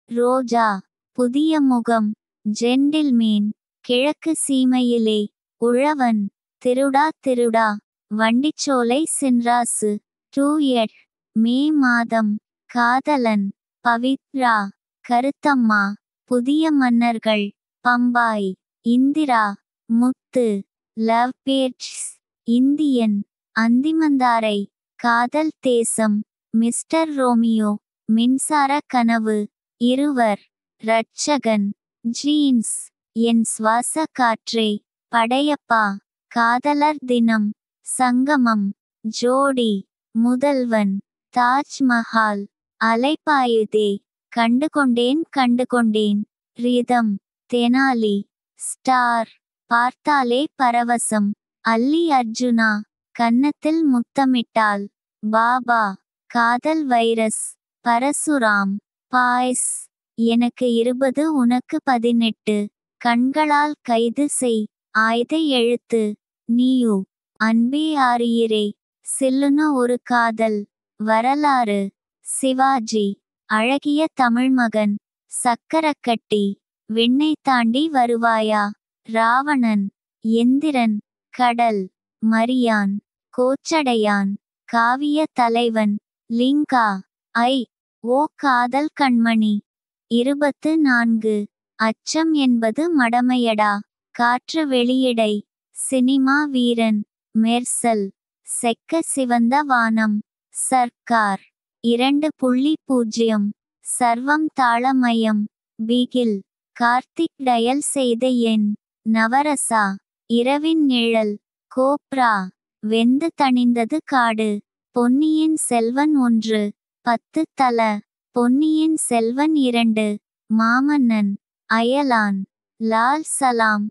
ரோஜா புதிய முகம். ஜென்டில்மேன் கிழக்கு சீமையிலே. உழவன் திருடா திருடா. வண்டிச்சோலை சின்ராசு. டூயட் மே மாதம். காதலன் Pavithra. Karuthamma. Pudhiya Mannargal. Bombay. Indira. Muthu. Love birds. Indian. Anthimanthaarai. Kadhal Desam. Mister Romeo. Minsara Kanavu. இருவர். ரட்சகன். ஜீன்ஸ். என் சுவாச காற்றே. படையப்பா. காதலர் தினம். சங்கமம். ஜோடி. முதல்வன். தாஜ்மஹால். அலைபாயுதே. கண்டுகொண்டேன் கண்டுகொண்டேன். ரிதம். தெனாலி. ஸ்டார். பார்த்தாலே பரவசம். அல்லி அர்ஜுனா. கன்னத்தில் முத்தமிட்டாள். பாபா. காதல் வைரஸ். பரசுராம். பாய்ஸ். எனக்கு 20 உனக்கு 18. கண்களால் கைது செய். ஆய்த எழுத்து. நீயு. அன்பே ஆரியிரே. சில்லுன ஒரு காதல். வரலாறு. சிவாஜி. அழகிய தமிழ்மகன். சக்கரக்கட்டி. விண்ணை தாண்டி வருவாயா. ராவணன். எந்திரன். கடல். மரியான். கோச்சடையான். காவிய தலைவன். லிங்கா. ஐ. ஓ காதல் கண்மணி. 24. அச்சம் என்பது மடமையடா. காற்று வெளியிடை. சினிமா வீரன். மெர்சல். செக்க சிவந்த வானம். சர்க்கார். 2.0. சர்வம் தாளமயம். பிகில். கார்த்திக் டயல் செய்த எண். நவரசா. இரவின் நிழல். கோப்ரா. வெந்து தணிந்தது காடு. பொன்னியின் செல்வன் 1. 10 தல. பொன்னியின் செல்வன் 2. மாமன்னன். அயலான். லால் சலாம்.